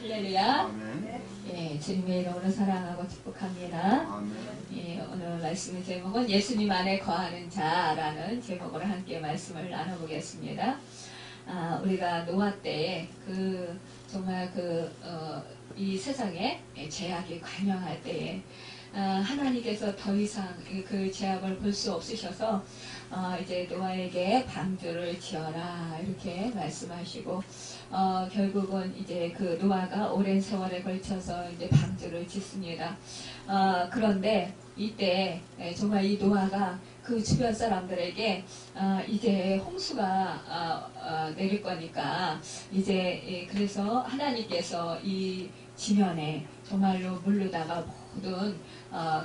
할렐루야. 아멘. 예, 주님의 이름으로 사랑하고 축복합니다. 아멘. 예, 오늘 말씀의 제목은 예수님 안에 거하는 자라는 제목으로 함께 말씀을 나눠보겠습니다. 우리가 노아 때 정말 이 세상에 죄악이 관영할 때에 하나님께서 더 이상 그 죄악을 볼 수 없으셔서 이제 노아에게 방주를 지어라 이렇게 말씀하시고 결국은 이제 그 노아가 오랜 세월에 걸쳐서 이제 방주를 짓습니다. 그런데 이때 정말 이 노아가 그 주변 사람들에게 이제 홍수가 내릴 거니까 이제 그래서 하나님께서 이 지면에 정말로 물르다가 모든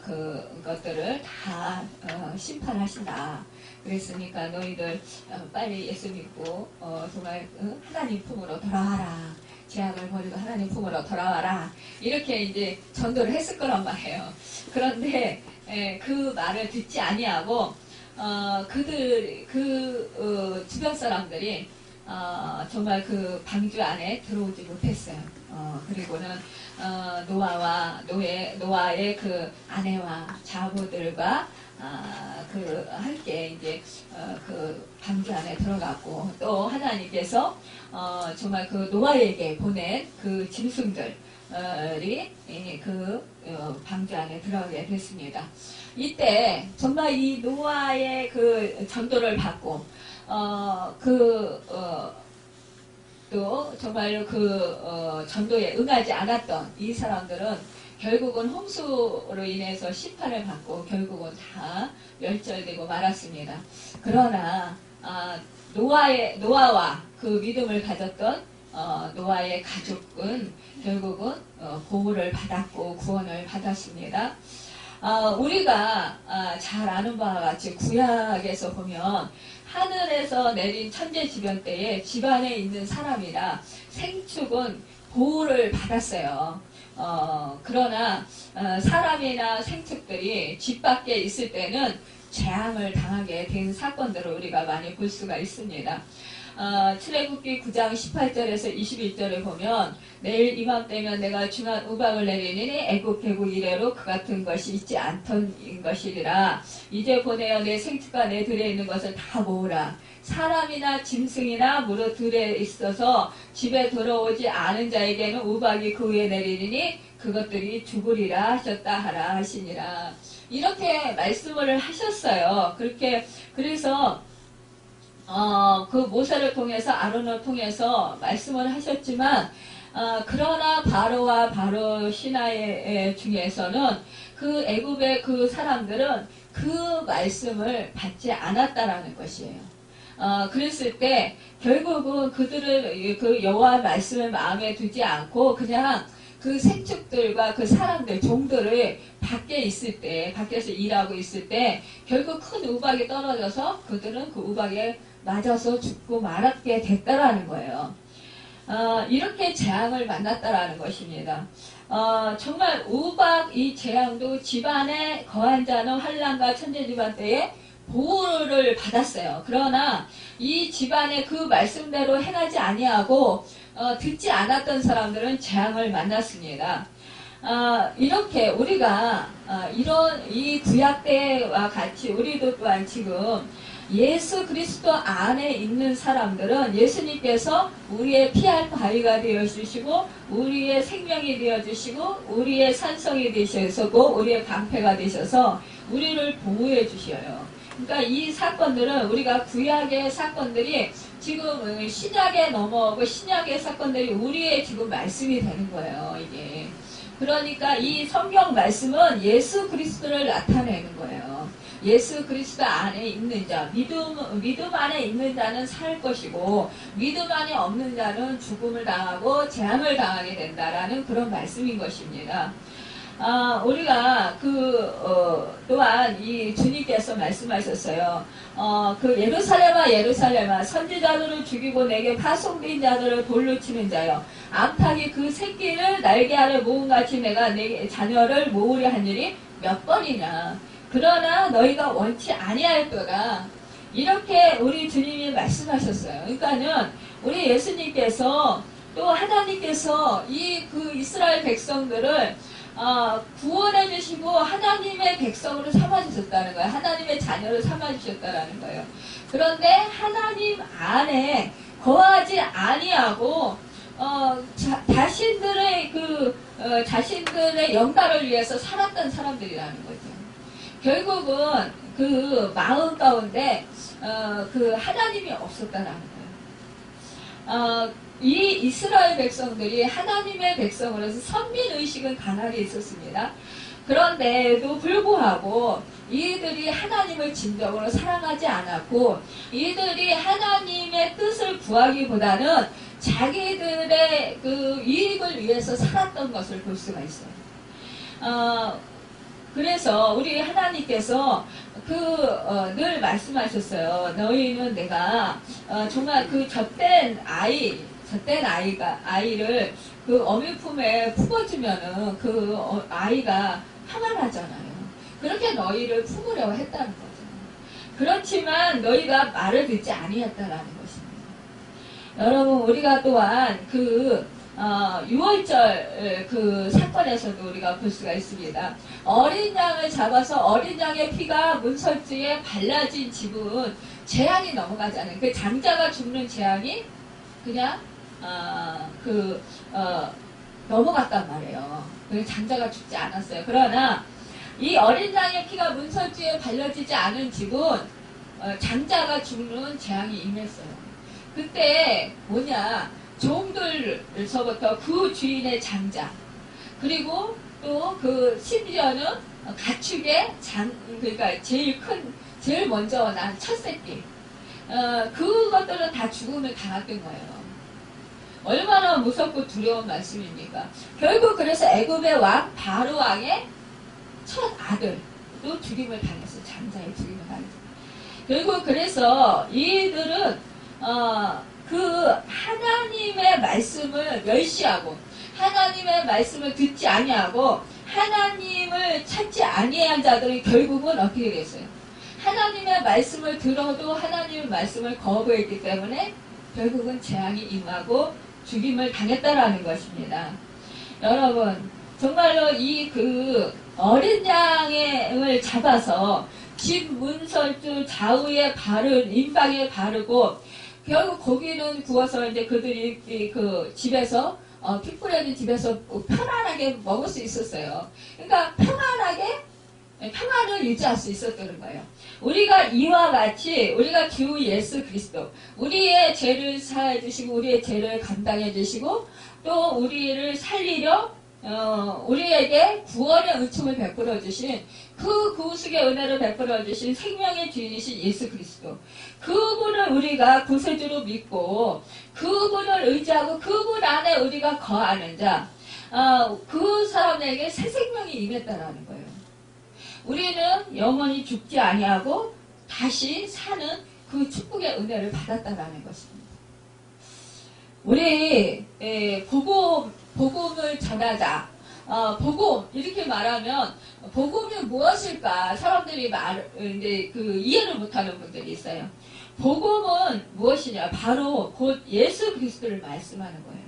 그것들을 다 심판하신다. 그랬으니까 너희들 빨리 예수 믿고 정말 하나님 품으로 돌아와라. 죄악을 버리고 하나님 품으로 돌아와라. 이렇게 이제 전도를 했을 거란 말이에요. 그런데 그 말을 듣지 아니하고 주변 사람들이 정말 그 방주 안에 들어오지 못했어요. 그리고는 노아의 그 아내와 자부들과 함께 이제 그 방주 안에 들어갔고 또 하나님께서 정말 그 노아에게 보낸 그 짐승들이 방주 안에 들어가게 됐습니다. 이때 정말 이 노아의 그 전도를 받고 또 정말로 전도에 응하지 않았던 이 사람들은 결국은 홍수로 인해서 심판을 받고 결국은 다 멸절되고 말았습니다. 그러나 노아와 그 믿음을 가졌던 노아의 가족은 결국은 보호를 받았고 구원을 받았습니다. 우리가 잘 아는 바와 같이 구약에서 보면 하늘에서 내린 천재지변 때에 집안에 있는 사람이라 생축은 보호를 받았어요. 그러나 사람이나 생축들이 집 밖에 있을 때는 재앙을 당하게 된 사건들을 우리가 많이 볼 수가 있습니다. 출애굽기 9장 18절에서 21절에 보면 내일 이맘때면 내가 중한 우박을 내리니 애굽 계곡 이래로 그 같은 것이 있지 않던 것이리라. 이제 보내어 내 생축과 내 들에 있는 것을 다 모으라. 사람이나 짐승이나 무릇 들에 있어서 집에 들어오지 않은 자에게는 우박이 그 위에 내리니 그것들이 죽으리라 하셨다 하라 하시니라. 이렇게 말씀을 하셨어요. 그래서 그 모세를 통해서 아론을 통해서 말씀을 하셨지만 그러나 바로와 바로 신하의 중에서는 그 애굽의 그 사람들은 그 말씀을 받지 않았다라는 것이에요. 그랬을 때 결국은 그들을 그 여호와 말씀을 마음에 두지 않고 그냥 그 생축들과 그 사람들 종들을 밖에서 일하고 있을 때 결국 큰 우박이 떨어져서 그들은 그 우박에 맞아서 죽고 말았게 됐다라는 거예요. 이렇게 재앙을 만났다라는 것입니다. 정말 우박 이 재앙도 집안에 거한 자는 환난과 천재지변 때에 보호를 받았어요. 그러나 이 집안의 그 말씀대로 행하지 아니하고 듣지 않았던 사람들은 재앙을 만났습니다. 이렇게 우리가 이 구약 때와 같이 우리도 또한 지금 예수 그리스도 안에 있는 사람들은 예수님께서 우리의 피할 바위가 되어주시고 우리의 생명이 되어주시고 우리의 산성이 되셔서 우리의 방패가 되셔서 우리를 보호해 주셔요. 그러니까 이 사건들은 우리가 구약의 사건들이 지금 신약에 넘어오고 신약의 사건들이 우리의 지금 말씀이 되는 거예요. 이게 그러니까 이 성경 말씀은 예수 그리스도를 나타내는 거예요. 예수 그리스도 안에 있는 자, 믿음 안에 있는 자는 살 것이고 믿음 안에 없는 자는 죽음을 당하고 재앙을 당하게 된다라는 그런 말씀인 것입니다. 우리가 또한 이 주님께서 말씀하셨어요. 예루살렘아 예루살렘아 선지자들을 죽이고 내게 파송된 자들을 돌로 치는 자여 암탉이 그 새끼를 날개 아래 모음같이 내가 내 자녀를 모으려 한 일이 몇 번이냐. 그러나 너희가 원치 아니할 거다. 이렇게 우리 주님이 말씀하셨어요. 그러니까는 우리 예수님께서 또 하나님께서 그 이스라엘 백성들을 구원해 주시고 하나님의 백성으로 삼아주셨다는 거예요. 하나님의 자녀를 삼아주셨다는 거예요. 그런데 하나님 안에 거하지 아니하고 자신들의 영광을 위해서 살았던 사람들이라는 거죠. 결국은 그 마음 가운데 그 하나님이 없었다라는 거예요. 이 이스라엘 백성들이 하나님의 백성으로서 선민의식은 강하게 있었습니다. 그런데도 불구하고 이들이 하나님을 진정으로 사랑하지 않았고 이들이 하나님의 뜻을 구하기보다는 자기들의 그 이익을 위해서 살았던 것을 볼 수가 있어요. 그래서 우리 하나님께서 늘 말씀하셨어요. 너희는 내가 정말 그 젖된 아이를 그 어미 품에 품어주면은 그 아이가 평안하잖아요. 그렇게 너희를 품으려고 했다는 거죠. 그렇지만 너희가 말을 듣지 아니했다라는 것입니다. 여러분, 우리가 또한 유월절 그 사건에서도 우리가 볼 수가 있습니다. 어린 양을 잡아서 어린 양의 피가 문설주에 발라진 집은 재앙이 넘어가잖아요. 그 장자가 죽는 재앙이 그냥 넘어갔단 말이에요. 그 장자가 죽지 않았어요. 그러나 이 어린 양의 피가 문설주에 발려지지 않은 집은 장자가 죽는 재앙이 임했어요. 그때 뭐냐, 종들서부터 그 주인의 장자, 그리고 또 심지어는 가축의 그러니까 제일 먼저 난 첫 새끼, 그것들은 다 죽음을 당했던 거예요. 얼마나 무섭고 두려운 말씀입니까? 결국 그래서 애굽의 왕 바로 왕의 첫 아들도 죽임을 당했어요. 장자의 죽임을 당했어요. 결국 그래서 이들은 하나님의 말씀을 멸시하고 하나님의 말씀을 듣지 아니하고 하나님을 찾지 아니한 자들은 결국은 어떻게 됐어요? 하나님의 말씀을 들어도 하나님의 말씀을 거부했기 때문에 결국은 재앙이 임하고 죽임을 당했다라는 것입니다. 여러분, 정말로 어린 양을 잡아서 집 문설주 좌우에 임방에 바르고 결국 고기는 구워서 이제 그들이 그 집에서 피 뿌려진 집에서 편안하게 먹을 수 있었어요. 그러니까 평안을 유지할 수 있었던 거예요. 우리가 이와 같이 우리가 주 예수 그리스도 우리의 죄를 사해 주시고 우리의 죄를 감당해 주시고 또 우리를 살리려 우리에게 구원의 은총을 베풀어 주신 그 구속의 은혜를 베풀어 주신 생명의 주인이신 예수 그리스도, 그분을 우리가 구세주로 믿고 그분을 의지하고 그분 안에 우리가 거하는 자, 그 사람에게 새 생명이 임했다라는 거예요. 우리는 영원히 죽지 아니하고 다시 사는 그 축복의 은혜를 받았다라는 것입니다. 우리 복음을 전하자. 복음 이렇게 말하면 복음이 무엇일까? 사람들이 이해를 못하는 분들이 있어요. 복음은 무엇이냐? 바로 곧 예수 그리스도를 말씀하는 거예요.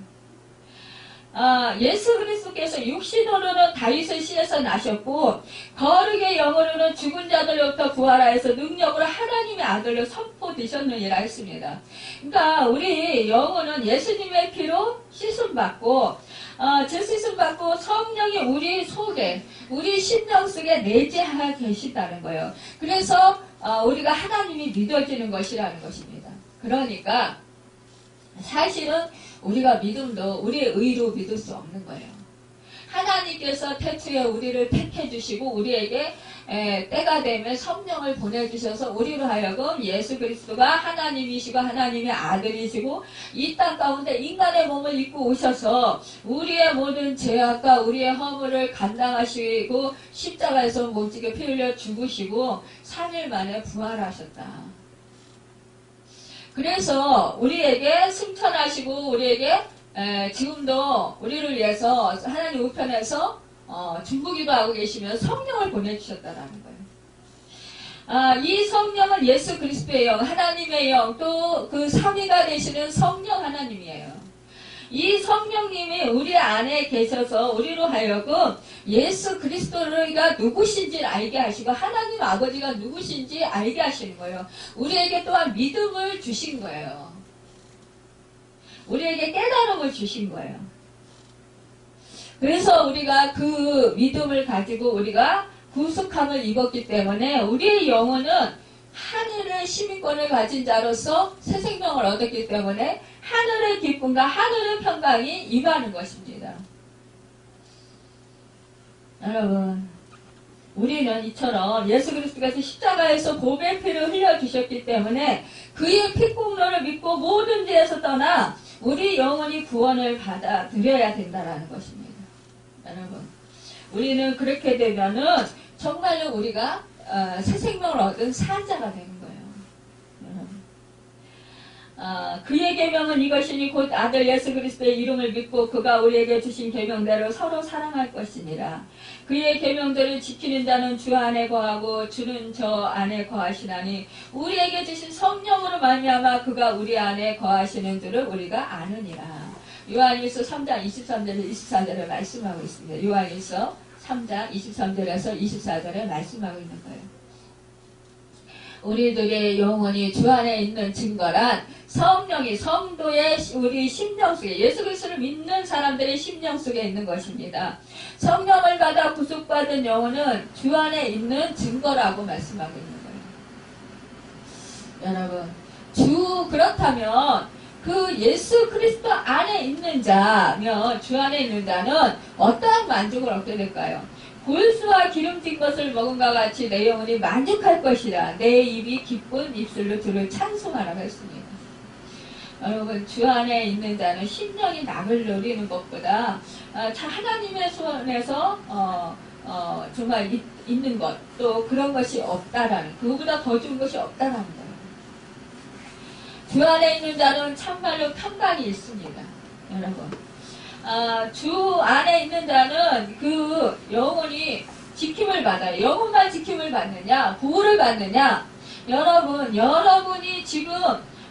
예수 그리스도께서 육신으로는 다윗의 씨에서 나셨고 거룩의 영으로는 죽은 자들로부터 부활하여서 능력으로 하나님의 아들로 선포되셨느니라 했습니다. 그러니까 우리 영혼은 예수님의 피로 씻음받고 씻음받고 성령이 우리 속에 우리 심령 속에 내재하여 계신다는 거예요. 그래서 우리가 하나님이 믿어지는 것이라는 것입니다. 그러니까 사실은 우리가 믿음도 우리의 의로 믿을 수 없는 거예요. 하나님께서 태초에 우리를 택해 주시고 우리에게 때가 되면 성령을 보내주셔서 우리로 하여금 예수 그리스도가 하나님이시고 하나님의 아들이시고 이 땅 가운데 인간의 몸을 입고 오셔서 우리의 모든 죄악과 우리의 허물을 감당하시고 십자가에서 몸짓게 피 흘려 죽으시고 3일 만에 부활하셨다. 그래서 우리에게 승천하시고 우리에게 지금도 우리를 위해서 하나님 우편에서 중보기도 하고 계시면 성령을 보내주셨다라는 거예요. 이 성령은 예수 그리스도의 영, 하나님의 영, 또 그 삼위가 되시는 성령 하나님이에요. 이 성령님이 우리 안에 계셔서 우리로 하여금 예수 그리스도가 누구신지 알게 하시고 하나님 아버지가 누구신지 알게 하시는 거예요. 우리에게 또한 믿음을 주신 거예요. 우리에게 깨달음을 주신 거예요. 그래서 우리가 그 믿음을 가지고 우리가 구속함을 입었기 때문에 우리의 영혼은 하늘의 시민권을 가진 자로서 새 생명을 얻었기 때문에 하늘의 기쁨과 하늘의 평강이 임하는 것입니다. 여러분, 우리는 이처럼 예수 그리스도께서 십자가에서 보배의 피를 흘려주셨기 때문에 그의 피공로를 믿고 모든 죄에서 떠나 우리 영혼이 구원을 받아들여야 된다는 것입니다. 여러분, 우리는 그렇게 되면은 정말로 우리가 새 생명을 얻은 산자가 되는 거예요. 그의 계명은 이것이니 곧 아들 예수 그리스도의 이름을 믿고 그가 우리에게 주신 계명대로 서로 사랑할 것이니라. 그의 계명들을 지키는 자는 주 안에 거하고 주는 저 안에 거하시나니 우리에게 주신 성령으로 말미암아 그가 우리 안에 거하시는 줄을 우리가 아느니라. 요한일서 3장 23절에서 24절을 말씀하고 있습니다. 요한일서 3장 23절에서 24절에 말씀하고 있는 거예요. 우리들의 영혼이 주 안에 있는 증거란 성령이 성도의 우리 심령 속에 예수 그리스도를 믿는 사람들의 심령 속에 있는 것입니다. 성령을 받아 구속받은 영혼은 주 안에 있는 증거라고 말씀하고 있는 거예요. 여러분, 그렇다면 그 예수 그리스도 안에 있는 자면 주 안에 있는 자는 어떠한 만족을 얻게 될까요? 골수와 기름진 것을 먹은과 같이 내 영혼이 만족할 것이라. 내 입이 기쁜 입술로 주를 찬송하라고 했습니다. 여러분, 주 안에 있는 자는 심령이 낙을 누리는 것보다 하나님의 손에서 정말 있는 것, 또 그런 것이 없다라는, 그거보다 더 좋은 것이 없다라는 거예요. 주 안에 있는 자는 참말로 평강이 있습니다. 여러분, 주 안에 있는 자는 그 영혼이 지킴을 받아요. 영혼만 지킴을 받느냐, 보호를 받느냐. 여러분이 지금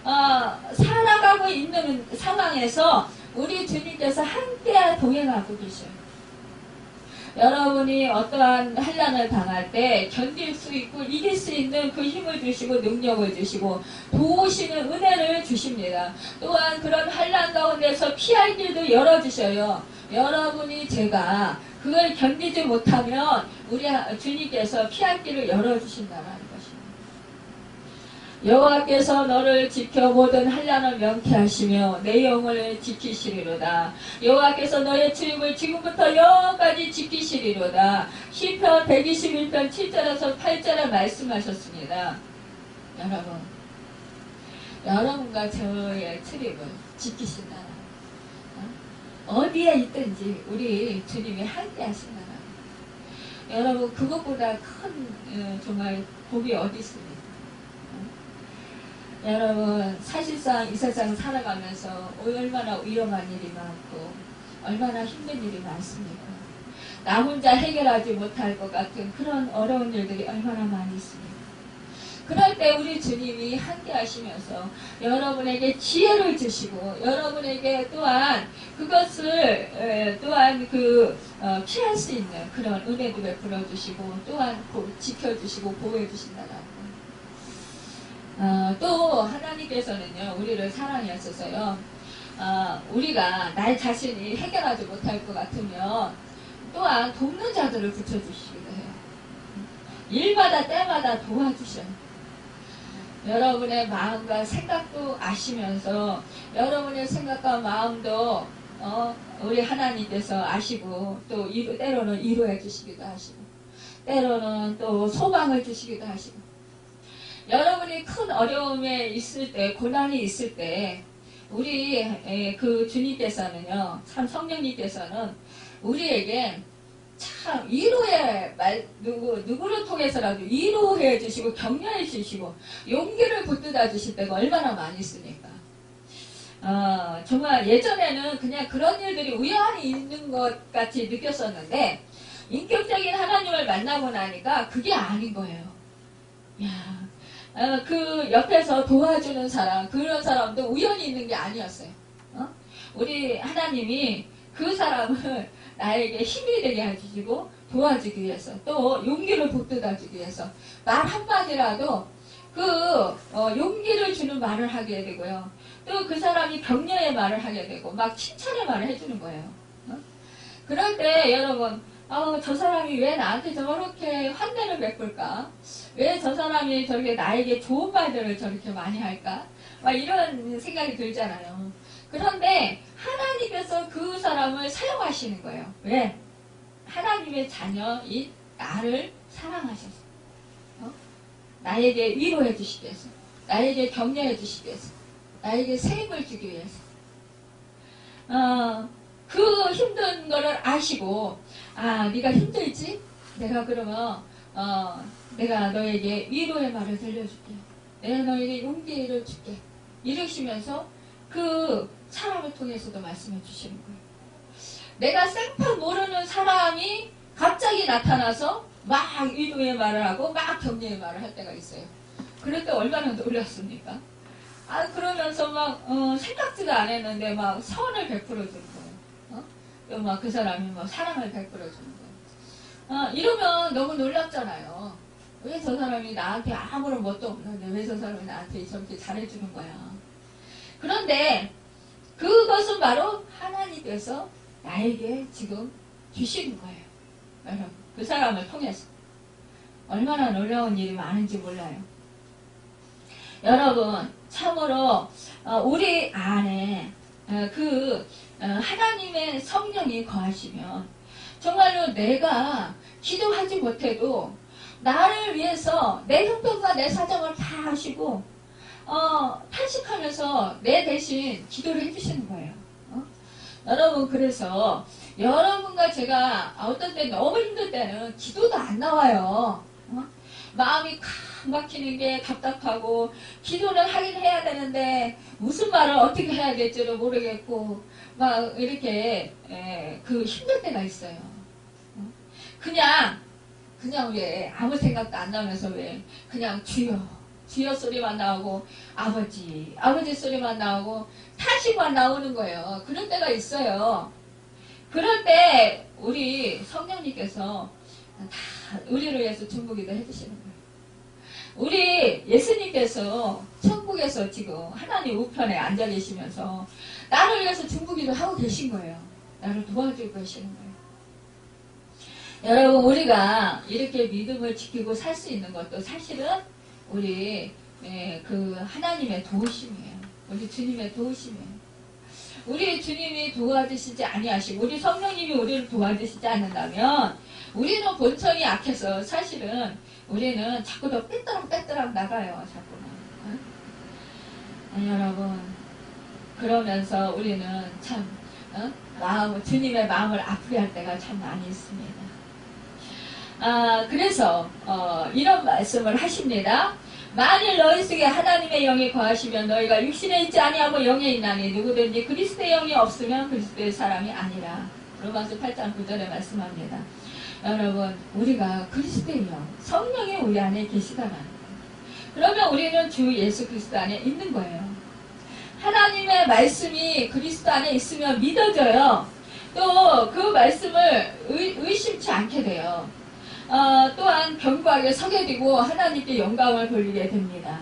살아가고 있는 상황에서 우리 주님께서 함께 동행하고 계셔요. 여러분이 어떠한 환난을 당할 때 견딜 수 있고 이길 수 있는 그 힘을 주시고 능력을 주시고 도우시는 은혜를 주십니다. 또한 그런 환난 가운데서 피할 길도 열어주셔요. 여러분이 제가 그걸 견디지 못하면 우리 주님께서 피할 길을 열어주신다는 것입니다. 여호와께서 너를 지켜 모든 환난을 명쾌하시며 내 영혼을 지키시리로다. 여호와께서 너의 출입을 지금부터 영원까지 지키시리로다. 시편 121편 7절에서 8절에 말씀하셨습니다. 여러분과 저의 출입을 지키신다. 어디에 있든지 우리 주님이 함께 하신다. 여러분, 그것보다 큰 정말 복이 어디 있습니까? 여러분, 사실상 이 세상 살아가면서 얼마나 위험한 일이 많고 얼마나 힘든 일이 많습니까? 나 혼자 해결하지 못할 것 같은 그런 어려운 일들이 얼마나 많이 있습니까? 그럴 때 우리 주님이 함께 하시면서 여러분에게 지혜를 주시고 여러분에게 또한 그것을 또한 피할 수 있는 그런 은혜도 베풀어 주시고 또한 지켜주시고 보호해 주신다라고. 또 하나님께서는요, 우리를 사랑하셔서요, 우리가 날 자신이 해결하지 못할 것 같으면 또한 돕는 자들을 붙여주시기도 해요. 일마다 때마다 도와주셔요. 여러분의 마음과 생각도 아시면서 여러분의 생각과 마음도 우리 하나님께서 아시고 또 때로는 위로해 주시기도 하시고 때로는 또 소망을 주시기도 하시고 여러분이 큰 어려움에 있을 때, 고난이 있을 때, 우리 그 주님께서는요, 참 성령님께서는 우리에게 참 누구를 통해서라도 위로해 주시고 격려해 주시고 용기를 붙들어 주실 때가 얼마나 많이 있습니까? 정말 예전에는 그냥 그런 일들이 우연히 있는 것 같이 느꼈었는데 인격적인 하나님을 만나고 나니까 그게 아닌 거예요. 그 옆에서 도와주는 사람, 그런 사람도 우연히 있는 게 아니었어요. 우리 하나님이 그 사람을 나에게 힘이 되게 해주시고 도와주기 위해서, 또 용기를 북돋아주기 위해서 말 한마디라도 용기를 주는 말을 하게 되고요. 또 그 사람이 격려의 말을 하게 되고 막 칭찬의 말을 해주는 거예요. 그럴 때 여러분, 저 사람이 왜 나한테 저렇게 환대를 베풀까? 왜 저 사람이 저렇게 나에게 좋은 말들을 저렇게 많이 할까? 막 이런 생각이 들잖아요. 그런데 하나님께서 그 사람을 사용하시는 거예요. 왜? 하나님의 자녀인 나를 사랑하셔서, 나에게 위로해 주시기 위해서, 나에게 격려해 주시기 위해서, 나에게 새 힘을 주기 위해서, 그 힘든 거를 아시고, 네가 힘들지? 내가 그러면 내가 너에게 위로의 말을 들려줄게. 내가 너에게 용기를 줄게. 이러시면서 그 사람을 통해서도 말씀해 주시는 거예요. 내가 생판 모르는 사람이 갑자기 나타나서 막 위로의 말을 하고 막 격려의 말을 할 때가 있어요. 그럴 때 얼마나 놀랐습니까? 그러면서 막 생각지도 안 했는데 막 선을 베풀어 주는 거예요. 또 막 그 사람이 막 사랑을 베풀어 주는 거예요. 이러면 너무 놀랍잖아요. 왜 저 사람이 나한테 아무런 뭣도 없는데 왜 저 사람이 나한테 저렇게 잘해주는 거야. 그런데 그것은 바로 하나님께서 나에게 지금 주시는 거예요. 여러분, 그 사람을 통해서. 얼마나 놀라운 일이 많은지 몰라요. 여러분, 참으로 우리 안에 하나님의 성령이 거하시면 정말로 내가 기도하지 못해도 나를 위해서 내 형편과 내 사정을 다 하시고 탄식하면서 내 대신 기도를 해주시는 거예요. 여러분, 그래서 여러분과 제가 어떤 때 너무 힘들 때는 기도도 안 나와요. 마음이 칵 막히는 게 답답하고 기도를 하긴 해야 되는데 무슨 말을 어떻게 해야 될지를 모르겠고 막 이렇게 힘들 때가 있어요. 그냥 왜 아무 생각도 안 나면서 왜 그냥 주여 소리만 나오고 아버지 소리만 나오고 탄식만 나오는 거예요. 그럴 때가 있어요. 그럴 때 우리 성령님께서 다 우리를 위해서 중보기도 해주시는 거예요. 우리 예수님께서 천국에서 지금 하나님 우편에 앉아 계시면서 나를 위해서 중보기도 하고 계신 거예요. 나를 도와주고 계시는 거예요. 여러분, 우리가 이렇게 믿음을 지키고 살 수 있는 것도 사실은 우리 그 하나님의 도우심이에요. 우리 주님의 도우심이에요. 우리 주님이 도와주시지 아니하시고 우리 성령님이 우리를 도와주시지 않는다면 우리는 본성이 약해서 사실은 우리는 자꾸 더 빼뜨락 나가요. 자꾸만. 여러분, 그러면서 우리는 참 주님의 마음을 아프게 할 때가 참 많이 있습니다. 그래서 이런 말씀을 하십니다. 만일 너희 속에 하나님의 영이 거하시면 너희가 육신에 있지 아니하고 영에 있나니 누구든지 그리스도의 영이 없으면 그리스도의 사람이 아니라. 로마서 8장 9절에 말씀합니다. 여러분, 우리가 그리스도의 영, 성령이 우리 안에 계시다라는 거예요. 그러면 우리는 주 예수 그리스도 안에 있는 거예요. 하나님의 말씀이 그리스도 안에 있으면 믿어져요. 또 그 말씀을 의심치 않게 돼요. 또한 견고하게 서게 되고 하나님께 영광을 돌리게 됩니다.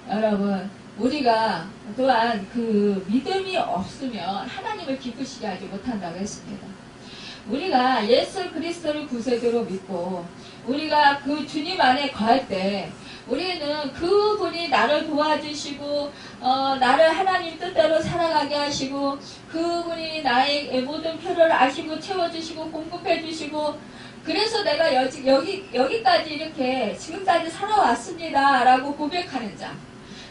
여러분, 우리가 또한 그 믿음이 없으면 하나님을 기쁘시게 하지 못한다고 했습니다. 우리가 예수 그리스도를 구세주로 믿고 우리가 그 주님 안에 거할 때 우리는 그분이 나를 도와주시고 나를 하나님 뜻대로 살아가게 하시고 그분이 나의 모든 필요를 아시고 채워주시고 공급해주시고 그래서 내가 여기까지 이렇게 지금까지 살아왔습니다 라고 고백하는 자,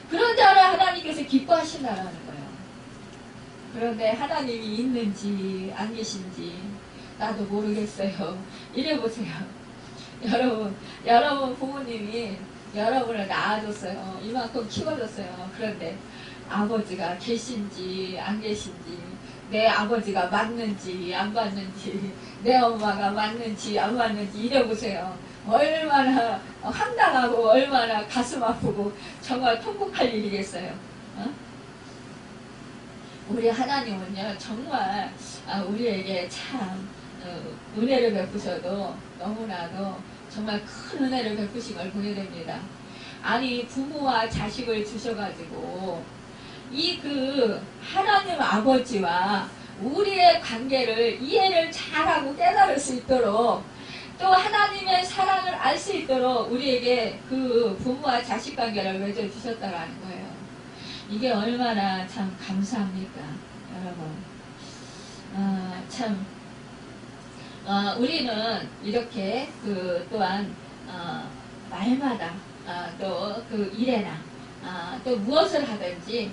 그런 자를 하나님께서 기뻐하신다라는 거예요. 그런데 하나님이 있는지 안 계신지 나도 모르겠어요. 이래보세요. 여러분 부모님이 여러분을 낳아줬어요. 이만큼 키워줬어요. 그런데 아버지가 계신지 안 계신지, 내 아버지가 맞는지 안 맞는지, 내 엄마가 맞는지 안 맞는지 이래보세요. 얼마나 황당하고 얼마나 가슴 아프고 정말 통곡할 일이겠어요. 우리 하나님은요 정말 우리에게 참 은혜를 베푸셔도 너무나도 정말 큰 은혜를 베푸신 걸 보게 됩니다. 아니 부모와 자식을 주셔가지고 이 하나님 아버지와 우리의 관계를 이해를 잘하고 깨달을 수 있도록 또 하나님의 사랑을 알 수 있도록 우리에게 부모와 자식 관계를 맺어주셨다라는 거예요. 이게 얼마나 참 감사합니까 여러분. 참 우리는 이렇게 또한 말마다 또 일에나 또 무엇을 하든지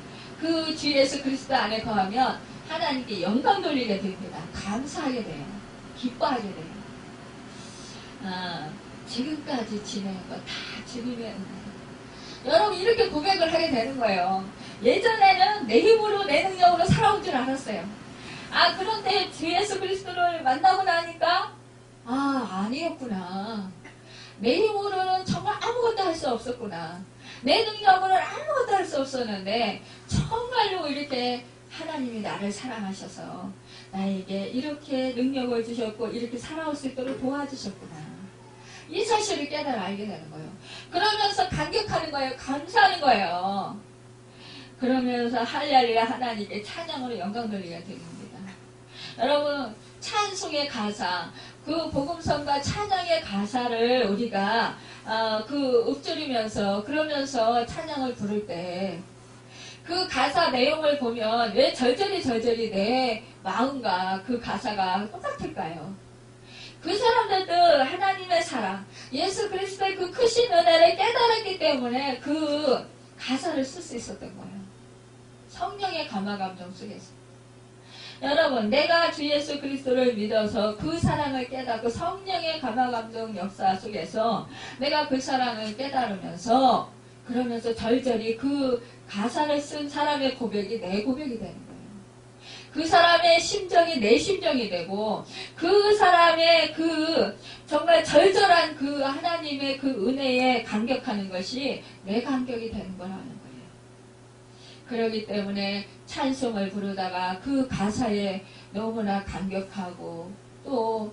주 예수 그리스도 안에 거하면 하나님께 영광 돌리게 됩니다. 감사하게 돼요. 기뻐하게 돼요. 지금까지 지낸 거 다 주님의 은혜. 여러분 이렇게 고백을 하게 되는 거예요. 예전에는 내 힘으로 내 능력으로 살아온 줄 알았어요. 그런데 주 예수 그리스도를 만나고 나니까 아니었구나. 내 힘으로는 정말 아무것도 할 수 없었구나. 내 능력으로는 아무것도 할 수 없었는데 정말로 이렇게 하나님이 나를 사랑하셔서 나에게 이렇게 능력을 주셨고 이렇게 살아올 수 있도록 도와주셨구나. 이 사실을 깨달아 알게 되는 거예요. 그러면서 감격하는 거예요. 감사하는 거예요. 그러면서 할렐루야 하나님께 찬양으로 영광 돌리게 됩니다. 여러분 찬송의 가사, 복음성과 찬양의 가사를 우리가 읊조리면서 그러면서 찬양을 부를 때 그 가사 내용을 보면 왜 절절히 내 마음과 그 가사가 똑같을까요? 그 사람들도 하나님의 사랑, 예수 그리스도의 그 크신 은혜를 깨달았기 때문에 그 가사를 쓸 수 있었던 거예요. 성령의 감화감동 속에서. 여러분 내가 주 예수 그리스도를 믿어서 그 사랑을 깨닫고 성령의 감화감동 역사 속에서 내가 그 사랑을 깨달으면서 그러면서 절절히 그 가사를 쓴 사람의 고백이 내 고백이 되는 거예요. 그 사람의 심정이 내 심정이 되고 그 사람의 정말 절절한 하나님의 은혜에 감격하는 것이 내 감격이 되는 거라는 거예요. 그렇기 때문에 찬송을 부르다가 그 가사에 너무나 감격하고 또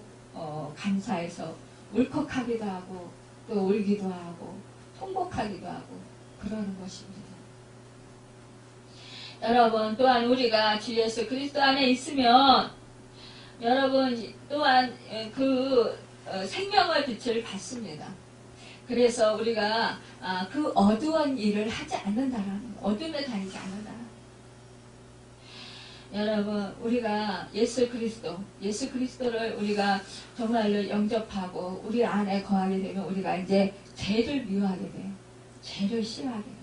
감사해서 울컥하기도 하고 또 울기도 하고 통곡하기도 하고 그러는 것입니다. 여러분 또한 우리가 주 예수 그리스도 안에 있으면 여러분 또한 생명의 빛을 받습니다. 그래서 우리가 그 어두운 일을 하지 않는다라는 거, 어둠에 다니지 않는다라는 거. 여러분 우리가 예수 그리스도를 우리가 정말로 영접하고 우리 안에 거하게 되면 우리가 이제 죄를 미워하게 돼요. 죄를 싫어하게 돼요.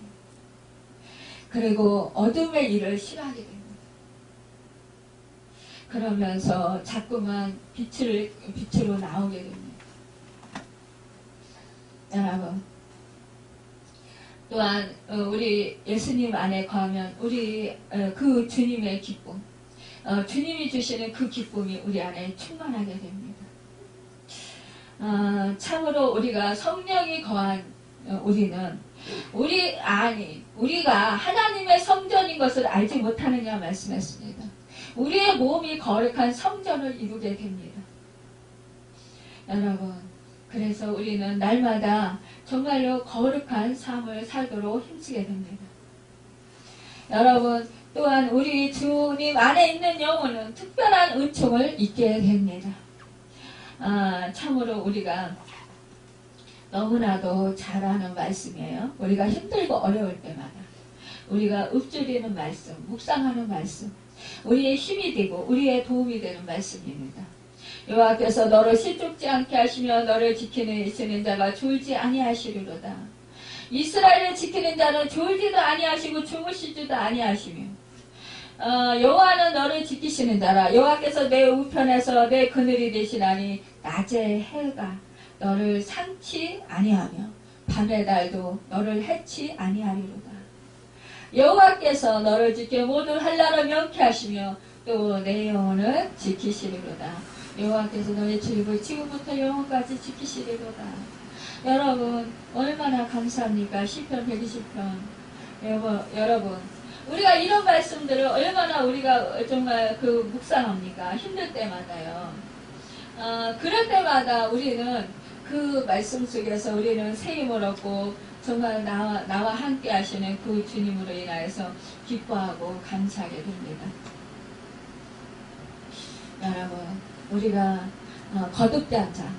그리고 어둠의 일을 싫어하게 됩니다. 그러면서 자꾸만 빛으로 나오게 됩니다. 여러분 또한 우리 예수님 안에 거하면 우리 그 주님의 기쁨, 주님이 주시는 그 기쁨이 우리 안에 충만하게 됩니다. 참으로 우리가 성령이 거한 우리는 우리가 하나님의 성전인 것을 알지 못하느냐 말씀했습니다. 우리의 몸이 거룩한 성전을 이루게 됩니다. 여러분 그래서 우리는 날마다 정말로 거룩한 삶을 살도록 힘쓰게 됩니다. 여러분 또한 우리 주님 안에 있는 영혼은 특별한 은총을 잊게 됩니다. 참으로 우리가 너무나도 잘 아는 말씀이에요. 우리가 힘들고 어려울 때마다 우리가 읊조리는 말씀, 묵상하는 말씀, 우리의 힘이 되고 우리의 도움이 되는 말씀입니다. 여호와께서 너를 실족지 않게 하시며 너를 지키는 자가 졸지 아니하시리로다. 이스라엘을 지키는 자는 졸지도 아니하시고 주무시지도 아니하시며 여호와는 너를 지키시는 자라. 여호와께서 내 우편에서 내 그늘이 되시나니 낮에 해가 너를 상치 아니하며 밤의 달도 너를 해치 아니하리로다. 여호와께서 너를 지켜 모든 한란을 명쾌하시며 또 내 영혼을 지키시리로다. 여호와께서 너의 출입을 지금부터 영원까지 지키시리로다. 여러분 얼마나 감사합니까? 시편 120편. 여러분 우리가 이런 말씀들을 얼마나 우리가 정말 그 묵상합니까? 힘들 때마다요. 그럴 때마다 우리는 그 말씀 속에서 우리는 새 힘을 얻고 정말 나와 함께 하시는 그 주님으로 인하여서 기뻐하고 감사하게 됩니다. 여러분, 우리가 거듭된 자,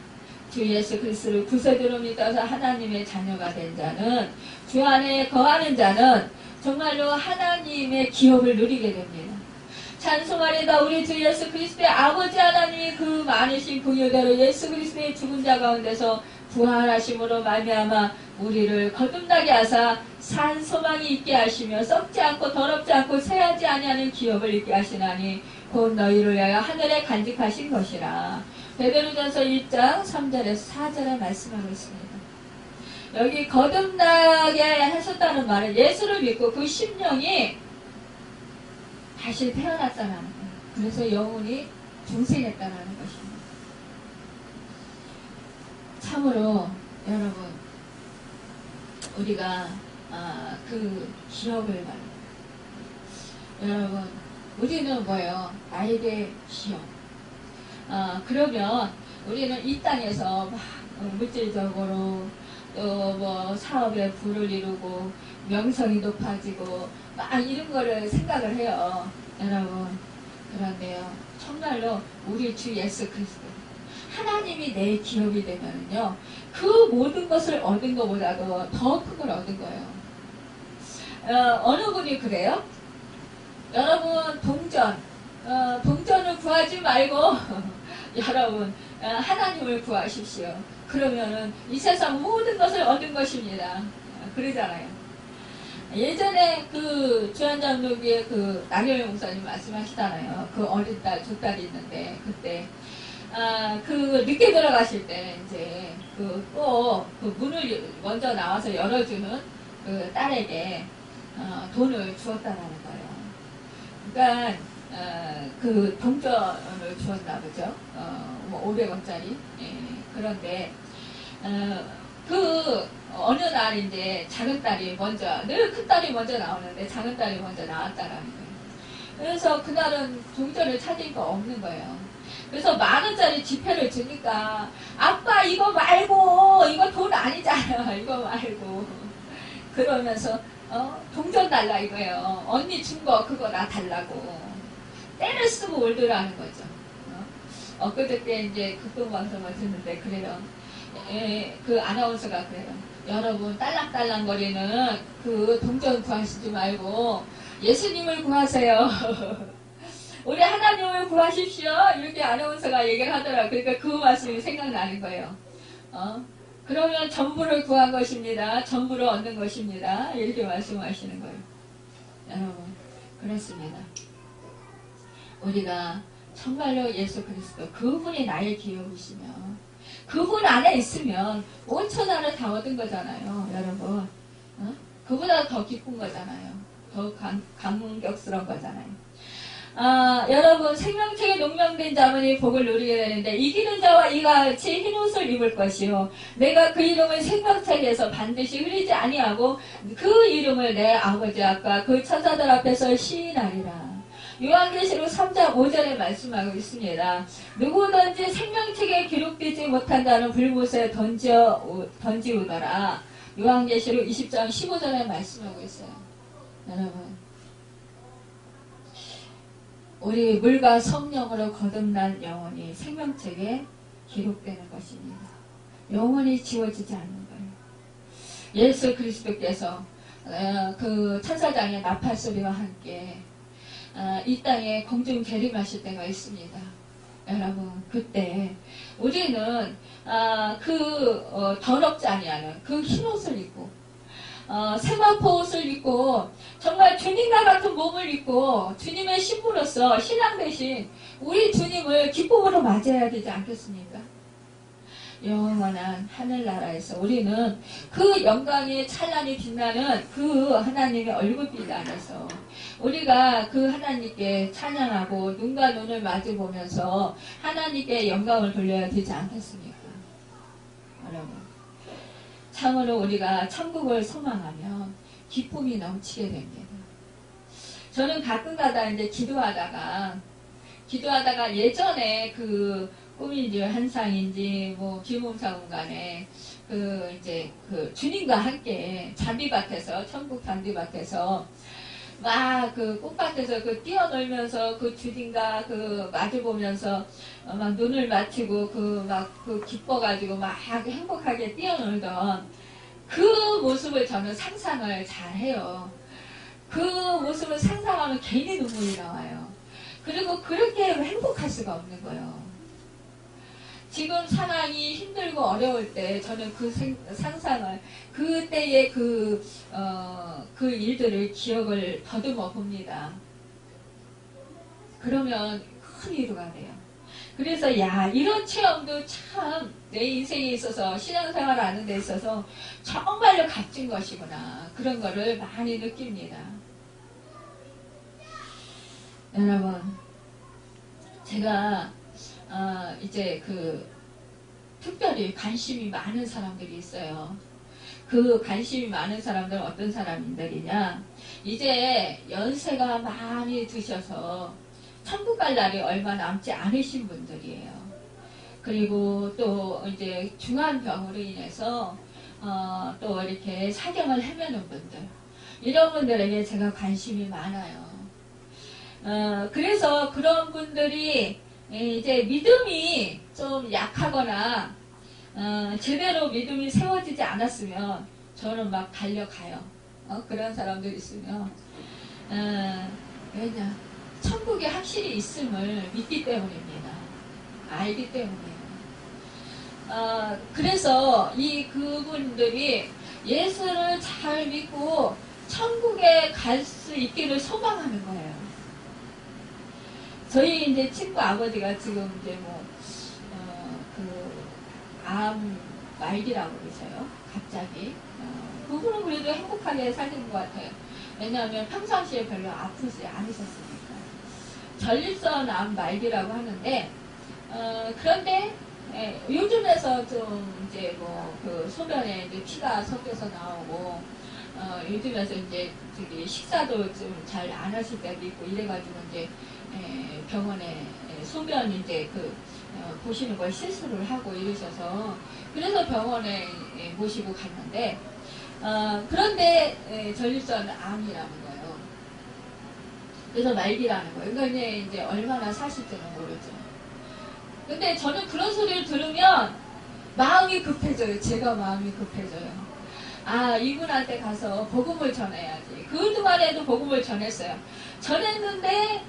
주 예수 그리스도를 구세주로 믿어서 하나님의 자녀가 된 자는, 주 안에 거하는 자는 정말로 하나님의 기업을 누리게 됩니다. 찬송하리다. 우리 주 예수 그리스도의 아버지 하나님이 그 많으신 긍휼대로 예수 그리스도의 죽은 자 가운데서 부활하심으로 말미암아 우리를 거듭나게 하사 산 소망이 있게 하시며 썩지 않고 더럽지 않고 새하지 아니하는 기업을 있게 하시나니 곧 너희를 위하여 하늘에 간직하신 것이라. 베드로전서 1장 3절에서 4절에 말씀하고 있습니다. 여기 거듭나게 하셨다는 말은 예수를 믿고 그 심령이 다시 태어났다는 거예요. 그래서 영혼이 중생했다는 것입니다. 참으로 여러분, 우리가 그 기업을 말합니다. 여러분, 우리는 뭐예요? 나에게 기업. 그러면 우리는 이 땅에서 막 물질적으로 또 뭐 사업에 부를 이루고 명성이 높아지고 막 이런 거를 생각을 해요. 여러분, 그런데요, 정말로 우리 주 예수 그리스도 하나님이 내 기업이 되면요, 그 모든 것을 얻은 것보다도 더 큰 걸 얻은 거예요. 어느 분이 그래요? 여러분, 동전을 구하지 말고 여러분, 하나님을 구하십시오. 그러면은 이 세상 모든 것을 얻은 것입니다. 그러잖아요. 예전에 그 주한장로교회 그 나경원 목사님 말씀하시잖아요. 그 어린 딸, 두 딸이 있는데, 그때 그 늦게 들어가실 때 이제 그 문을 먼저 나와서 열어주는 그 딸에게 돈을 주었다는 거예요. 그러니까 그 동전을 주었나 보죠. 뭐 500원짜리. 예. 그런데 그 어느 날 이제 작은 딸이 먼저, 늘 큰 딸이 먼저 나오는데 작은 딸이 먼저 나왔다라는 거예요. 그래서 그날은 동전을 찾은 거 없는 거예요. 그래서 10,000원짜리 지폐를 주니까 아빠 이거 말고, 이거 돈 아니잖아, 이거 말고 그러면서 동전 달라 이거예요. 언니 준 거 그거 나 달라고 때를 쓰고 울더라는 거죠. 그저께 이제 극동방송을 듣는데 그래요. 그 아나운서가 그래요. 여러분, 딸랑딸랑거리는 그 동전 구하시지 말고 예수님을 구하세요. 우리 하나님을 구하십시오. 이렇게 아나운서가 얘기를 하더라고요. 그러니까 그 말씀이 생각나는 거예요. 그러면 전부를 구한 것입니다. 전부를 얻는 것입니다. 이렇게 말씀하시는 거예요. 여러분, 그렇습니다. 우리가 정말로 예수 그리스도, 그분이 나의 기업이시며 그분 안에 있으면 온 천하를 다 얻은 거잖아요. 여러분, 그보다 더 기쁜 거잖아요. 더 감격스러운 거잖아요. 여러분, 생명책에 농명된 자만이 복을 누리게 되는데 이기는 자와 이가 같이 흰옷을 입을 것이요 내가 그 이름을 생명책에서 반드시 흐리지 아니하고 그 이름을 내 아버지 앞과 그 천사들 앞에서 시인하리라. 요한계시록 3장 5절에 말씀하고 있습니다. 누구든지 생명책에 기록되지 못한 자는 불못에 던지우더라. 요한계시록 20장 15절에 말씀하고 있어요. 여러분, 우리 물과 성령으로 거듭난 영혼이 생명책에 기록되는 것입니다. 영혼이 지워지지 않는 거예요. 예수 그리스도께서 그 천사장의 나팔 소리와 함께 이 땅에 공중 재림하실 때가 있습니다. 여러분, 그때 우리는 더럽지 아니하는 그 흰옷을 입고 세마포 옷을 입고 정말 주님과 같은 몸을 입고 주님의 신부로서 신랑 대신 우리 주님을 기쁨으로 맞이해야 되지 않겠습니까? 영원한 하늘나라에서 우리는 그 영광이 찬란히 빛나는 그 하나님의 얼굴빛 안에서 우리가 그 하나님께 찬양하고 눈과 눈을 마주보면서 하나님께 영광을 돌려야 되지 않겠습니까? 여러분, 참으로 우리가 천국을 소망하면 기쁨이 넘치게 됩니다. 저는 가끔가다 이제 기도하다가 예전에 그 꿈인지 환상인지 뭐 기몽사공간에 이제 주님과 함께 잔디밭에서 천국 잔디밭에서 막 꽃밭에서 뛰어놀면서 주님과 마주 보면서 막 눈을 맞추고 기뻐가지고 막 행복하게 뛰어놀던 그 모습을 저는 상상을 잘해요. 그 모습을 상상하면 괜히 눈물이 나와요. 그리고 그렇게 행복할 수가 없는 거예요. 지금 상황이 힘들고 어려울 때 저는 그 상상을 그때의 그 일들을 기억을 더듬어 봅니다. 그러면 큰 위로가 돼요. 그래서 이런 체험도 참 내 인생에 있어서 신앙생활을 하는 데 있어서 정말로 값진 것이구나. 그런 거를 많이 느낍니다. 여러분, 제가 이제 특별히 관심이 많은 사람들이 있어요. 그 관심이 많은 사람들은 어떤 사람들이냐? 이제 연세가 많이 드셔서 천국 갈 날이 얼마 남지 않으신 분들이에요. 그리고 또 이제 중한 병으로 인해서 또 이렇게 사경을 헤매는 분들, 이런 분들에게 제가 관심이 많아요. 그래서 그런 분들이 이제 믿음이 좀 약하거나 제대로 믿음이 세워지지 않았으면 저는 막 달려가요. 그런 사람들 있으면 왜냐? 천국에 확실히 있음을 믿기 때문입니다. 알기 때문이에요. 그래서 그분들이 예수를 잘 믿고 천국에 갈 수 있기를 소망하는 거예요. 저희 이제 친구 아버지가 지금 이제 암 말기라고 그러세요. 갑자기. 그분은 그래도 행복하게 사는 것 같아요. 왜냐하면 평상시에 별로 아프지 않으셨으니까. 전립선 암 말기라고 하는데, 그런데, 요즘에서 좀 이제 소변에 이제 피가 섞여서 나오고, 요즘에서 이제 식사도 좀 잘 안 하실 때도 있고 이래가지고 이제 병원에 소변 이제 보시는 걸 실수를 하고 이러셔서 그래서 병원에 모시고 갔는데 그런데 전립선 암이라는 거예요. 그래서 말기라는 거예요. 그러니까 이제 얼마나 사실지는 모르죠. 근데 저는 그런 소리를 들으면 마음이 급해져요. 제가 마음이 급해져요. 이분한테 가서 복음을 전해야지. 그동안 해도 복음을 전했어요. 전했는데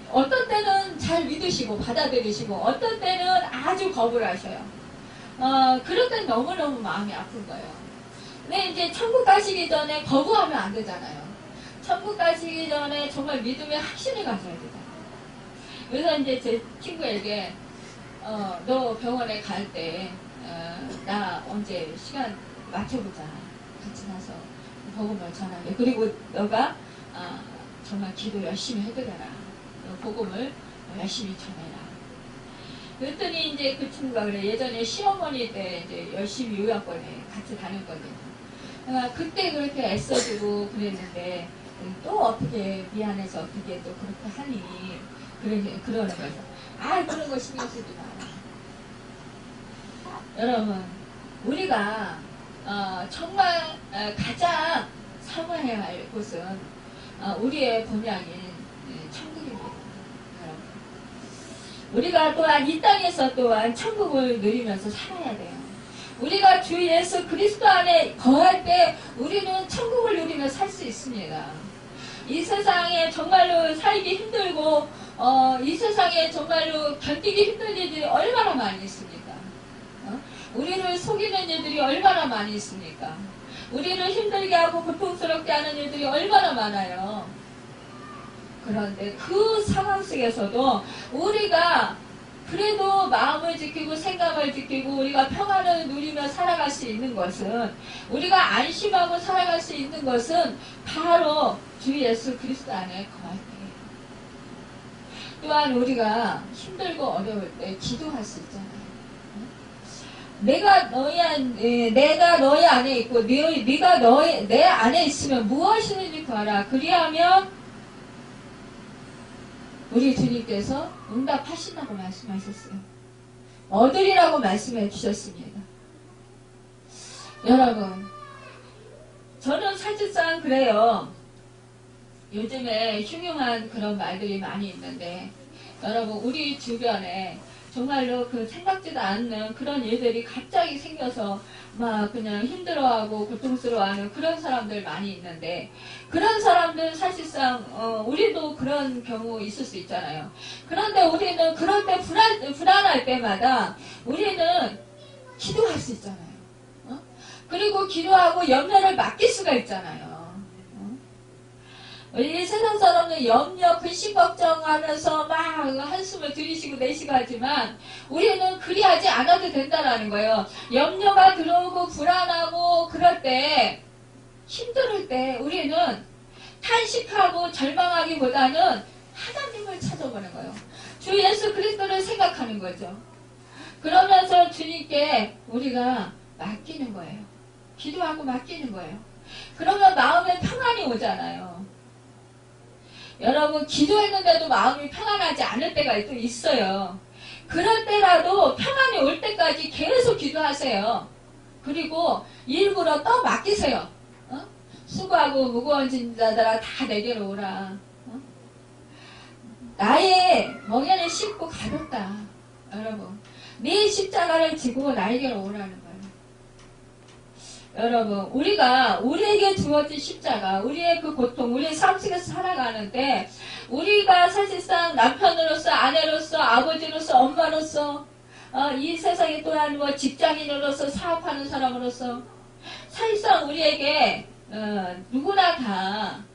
어떤 때는 잘 믿으시고 받아들이시고 어떤 때는 아주 거부를 하셔요. 그럴 땐 너무너무 마음이 아픈 거예요. 근데 이제 천국 가시기 전에 거부하면 안 되잖아요. 천국 가시기 전에 정말 믿음의 확신을 가져야 되잖아요. 그래서 이제 제 친구에게 너 병원에 갈 때 나 언제 시간 맞춰보자. 같이 가서 복음을 전하게. 그리고 너가 정말 기도 열심히 해드려라. 복음을 열심히 전해라. 그랬더니 이제 그 친구가 그래. 예전에 시어머니 때 이제 열심히 요양원에 같이 다녔거든요. 그러니까 그때 그렇게 애써주고 그랬는데 또 어떻게 미안해서 어떻게 또 그렇게 하니. 그러는 거죠. 그런 거 신경 쓰지 마라. 여러분, 우리가 정말 가장 사모해야 할 곳은 우리의 본향인 천국입니다. 여러분. 우리가 또한 이 땅에서 또한 천국을 누리면서 살아야 돼요. 우리가 주 예수 그리스도 안에 거할 때 우리는 천국을 누리며 살 수 있습니다. 이 세상에 정말로 살기 힘들고 이 세상에 정말로 견디기 힘든 일들이 얼마나 많이 있습니까? 우리를 속이는 일들이 얼마나 많이 있습니까? 우리를 힘들게 하고 고통스럽게 하는 일들이 얼마나 많아요. 그런데 그 상황 속에서도 우리가 그래도 마음을 지키고 생각을 지키고 우리가 평안을 누리며 살아갈 수 있는 것은, 우리가 안심하고 살아갈 수 있는 것은 바로 주 예수 그리스도 안에 거할 때예요. 또한 우리가 힘들고 어려울 때 기도할 수 있잖아요. 내가 너희 안에 있고 네가 내 안에 있으면 무엇이든지 구하라. 그리하면 우리 주님께서 응답하신다고 말씀하셨어요. 얻으리라고 말씀해 주셨습니다. 여러분, 저는 사실상 그래요. 요즘에 흉흉한 그런 말들이 많이 있는데, 여러분, 우리 주변에 정말로 그 생각지도 않는 그런 일들이 갑자기 생겨서 막 그냥 힘들어하고 고통스러워하는 그런 사람들 많이 있는데, 그런 사람들 사실상 우리도 그런 경우 있을 수 있잖아요. 그런데 우리는 그럴 때 불안할 때마다 우리는 기도할 수 있잖아요. 그리고 기도하고 염려를 맡길 수가 있잖아요. 이 세상 사람은 염려, 근심 걱정하면서 막 한숨을 들이쉬고 내쉬고 하지만 우리는 그리하지 않아도 된다는 거예요. 염려가 들어오고 불안하고 그럴 때, 힘들 때 우리는 탄식하고 절망하기보다는 하나님을 찾아보는 거예요. 주 예수 그리스도를 생각하는 거죠. 그러면서 주님께 우리가 맡기는 거예요. 기도하고 맡기는 거예요. 그러면 마음에 평안이 오잖아요. 여러분, 기도했는데도 마음이 평안하지 않을 때가 또 있어요. 그럴 때라도 평안이 올 때까지 계속 기도하세요. 그리고 일부러 또 맡기세요. 수고하고 무거운 짐 자들아 다 내게로 오라. 나의 멍에를 싣고 가볍다. 여러분, 네 십자가를 지고 나에게로 오라는 거예요. 여러분, 우리에게 주어진 십자가, 우리의 그 고통, 우리의 삶 속에서 살아가는데, 우리가 사실상 남편으로서, 아내로서, 아버지로서, 엄마로서, 이 세상에 또한 뭐 직장인으로서, 사업하는 사람으로서, 사실상 우리에게, 누구나 다,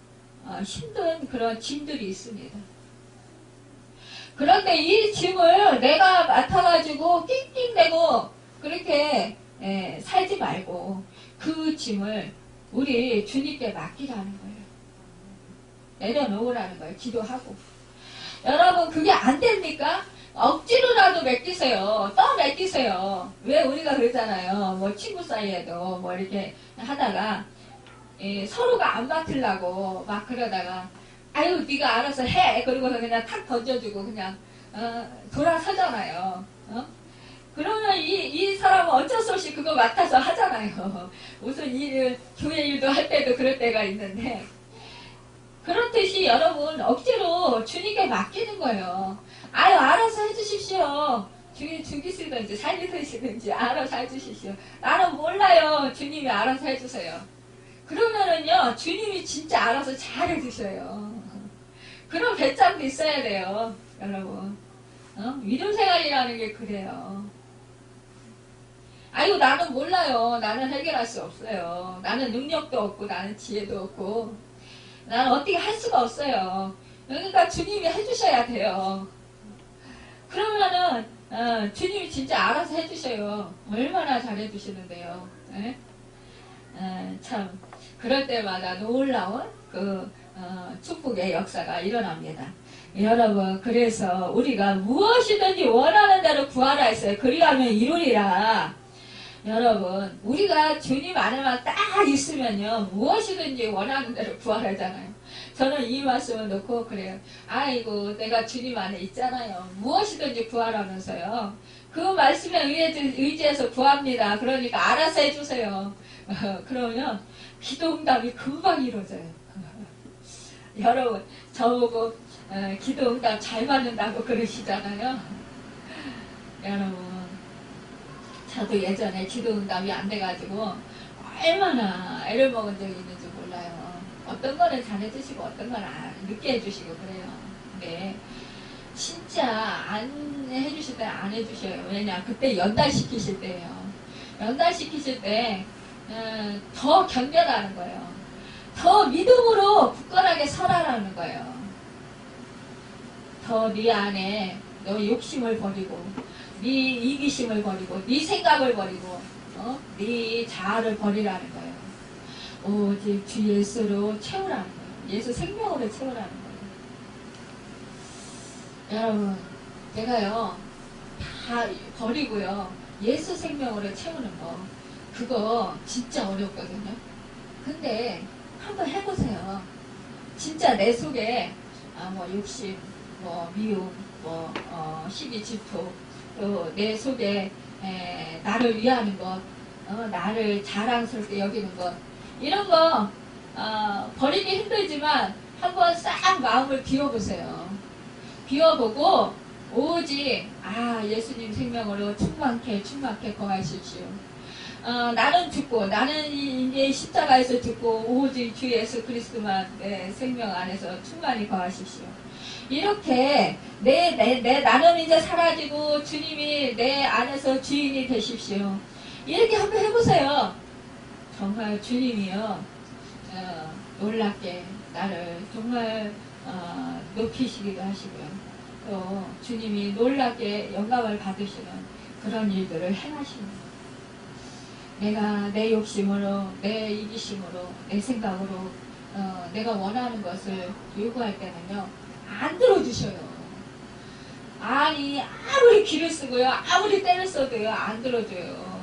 힘든 그런 짐들이 있습니다. 그런데 이 짐을 내가 맡아가지고 낑낑대고, 그렇게, 살지 말고, 그 짐을 우리 주님께 맡기라는 거예요. 내려놓으라는 거예요. 기도하고. 여러분, 그게 안 됩니까? 억지로라도 맡기세요. 또 맡기세요. 왜 우리가 그러잖아요. 뭐 친구 사이에도 뭐 이렇게 하다가 서로가 안 맡으려고 막 그러다가 아유 네가 알아서 해. 그러고서 그냥 탁 던져주고 그냥 돌아서잖아요. 그러면 이 사람은 어쩔 수 없이 그거 맡아서 하잖아요. 무슨 교회 일도 할 때도 그럴 때가 있는데, 그렇듯이 여러분 억지로 주님께 맡기는 거예요. 아유 알아서 해주십시오. 죽이시든지 살리시든지 알아서 해주십시오. 나는 몰라요. 주님이 알아서 해주세요. 그러면은요 주님이 진짜 알아서 잘 해주셔요. 그런 배짱도 있어야 돼요. 여러분, 믿음 생활이라는 게 그래요. 아이고 나는 몰라요. 나는 해결할 수 없어요. 나는 능력도 없고 나는 지혜도 없고 나는 어떻게 할 수가 없어요. 그러니까 주님이 해주셔야 돼요. 그러면은 주님이 진짜 알아서 해주셔요. 얼마나 잘해주시는데요. 네? 참 그럴 때마다 놀라운 그 축복의 역사가 일어납니다. 여러분, 그래서 우리가 무엇이든지 원하는 대로 구하라 했어요. 그리하면 이루리라. 여러분, 우리가 주님 안에만 딱 있으면요 무엇이든지 원하는 대로 구하라잖아요. 저는 이 말씀을 놓고 그래요. 아이고 내가 주님 안에 있잖아요. 무엇이든지 구하라면서요. 그 말씀에 의지해서 구합니다. 그러니까 알아서 해주세요. 그러면 기도응답이 금방 이루어져요. 여러분, 저보고 기도응답 잘 받는다고 그러시잖아요. 여러분, 저도 예전에 기도응답이 안 돼가지고 얼마나 애를 먹은 적이 있는지 몰라요. 어떤 거는 잘해주시고 어떤 거는 늦게 해주시고 그래요. 근데 진짜 안 해주실 때는 안 해주셔요. 왜냐, 그때 연달시키실 때예요. 연달시키실 때 더 견뎌라는 거예요. 더 믿음으로 굳건하게 설하라는 거예요. 더 네 안에 너 욕심을 버리고 네 이기심을 버리고 네 생각을 버리고 네 자아를 버리라는 거예요. 오직 주 예수로 채우라는 거예요. 예수 생명으로 채우라는 거예요. 여러분, 제가요 다 버리고요 예수 생명으로 채우는 거, 그거 진짜 어렵거든요. 근데 한번 해보세요. 진짜 내 속에 뭐 욕심, 뭐 미움, 뭐 시기 질투, 또 내 속에 나를 위하는 것, 나를 자랑스럽게 여기는 것, 이런 거 버리기 힘들지만 한번 싹 마음을 비워보세요. 비워보고 오직 예수님 생명으로 충만케 거하십시오. 나는 죽고 나는 이제 십자가에서 죽고 오직 주 예수 그리스도만 내 생명 안에서 충만히 거하십시오. 이렇게 나는 이제 사라지고 주님이 내 안에서 주인이 되십시오. 이렇게 한번 해보세요. 정말 주님이요 놀랍게 나를 정말 높이시기도 하시고요. 또 주님이 놀랍게 영광을 받으시는 그런 일들을 행하십니다. 내가 내 욕심으로, 내 이기심으로, 내 생각으로 내가 원하는 것을 요구할 때는요 안 들어주셔요. 아니 아무리 기를 쓰고요 아무리 때를 써도요 안 들어줘요.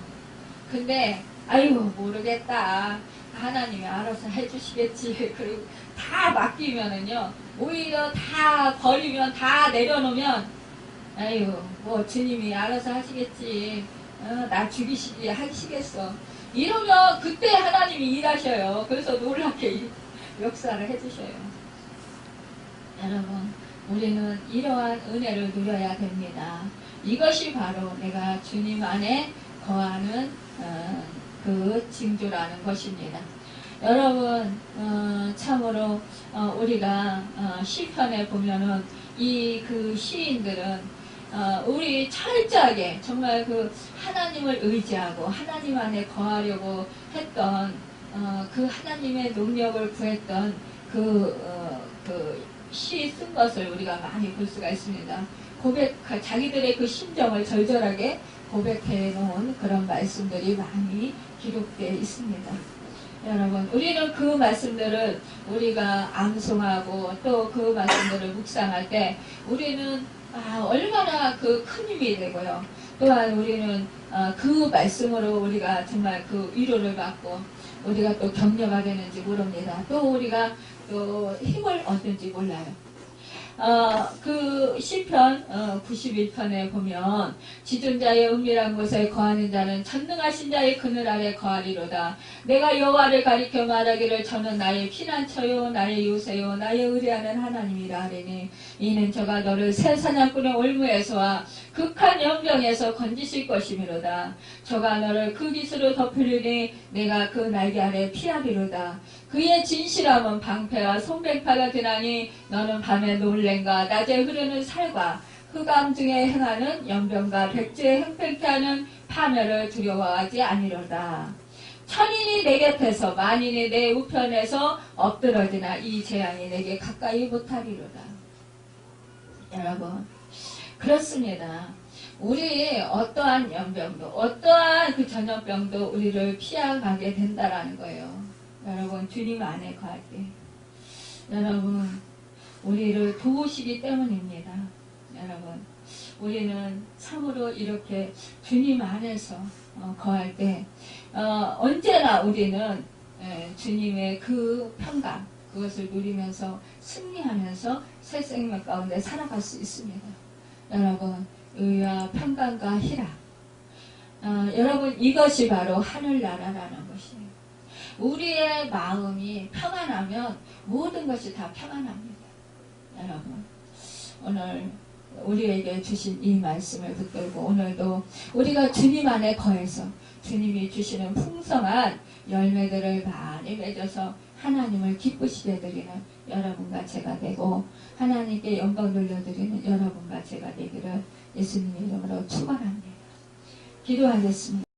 근데 아이고 모르겠다, 하나님이 알아서 해주시겠지, 그리고 다 맡기면은요 오히려 다 버리면 다 내려놓으면 아이고 뭐 주님이 알아서 하시겠지, 나 죽이시기 하시겠어, 이러면 그때 하나님이 일하셔요. 그래서 놀랍게 역사를 해주셔요. 여러분, 우리는 이러한 은혜를 누려야 됩니다. 이것이 바로 내가 주님 안에 거하는 그 징조라는 것입니다. 여러분, 참으로 우리가 시편에 보면은 이 그 시인들은 우리 철저하게 정말 그 하나님을 의지하고 하나님 안에 거하려고 했던 그 하나님의 능력을 구했던 그 시 쓴 것을 우리가 많이 볼 수가 있습니다. 자기들의 그 심정을 절절하게 고백해 놓은 그런 말씀들이 많이 기록되어 있습니다. 여러분, 우리는 그 말씀들을 우리가 암송하고 또 그 말씀들을 묵상할 때 우리는 얼마나 그 큰 힘이 되고요. 또한 우리는 그 말씀으로 우리가 정말 그 위로를 받고 우리가 또 격려가 되는지 모릅니다. 또 우리가 또 힘을 얻는지 몰라요. 그 시편 91편에 보면 지존자의 은밀한 곳에 거하는 자는 전능하신 자의 그늘 아래 거하리로다. 내가 여호와를 가리켜 말하기를 저는 나의 피난처요 나의 요새요 나의 의뢰하는 하나님이라 하리니 이는 저가 너를 새 사냥꾼의 올무에서와 극한 연병에서 건지실 것이미로다. 저가 너를 그 깃으로 덮으리니 내가 그 날개 아래 피하리로다. 그의 진실함은 방패와 손백파가 되나니 너는 밤에 놀랜과 낮에 흐르는 살과 흑암 중에 행하는 연병과 백제에 행패케 하는 파멸을 두려워하지 아니로다. 천인이 내 곁에서 만인이 내 우편에서 엎드러지나 이 재앙이 내게 가까이 못하리로다. 여러분, 그렇습니다. 우리 어떠한 연병도 어떠한 그 전염병도 우리를 피해가게 된다라는 거예요. 여러분, 주님 안에 거할 때 여러분 우리를 도우시기 때문입니다. 여러분, 우리는 참으로 이렇게 주님 안에서 거할 때 언제나 우리는 주님의 그 평강 그것을 누리면서 승리하면서 새 생명 가운데 살아갈 수 있습니다. 여러분, 의와 평강과 희락, 여러분 이것이 바로 하늘나라라는 것이에요. 우리의 마음이 평안하면 모든 것이 다 평안합니다. 여러분, 오늘 우리에게 주신 이 말씀을 붙들고 오늘도 우리가 주님 안에 거해서 주님이 주시는 풍성한 열매들을 많이 맺어서 하나님을 기쁘시게 드리는 여러분과 제가 되고 하나님께 영광 돌려드리는 여러분과 제가 되기를 예수님의 이름으로 축원합니다. 기도하겠습니다.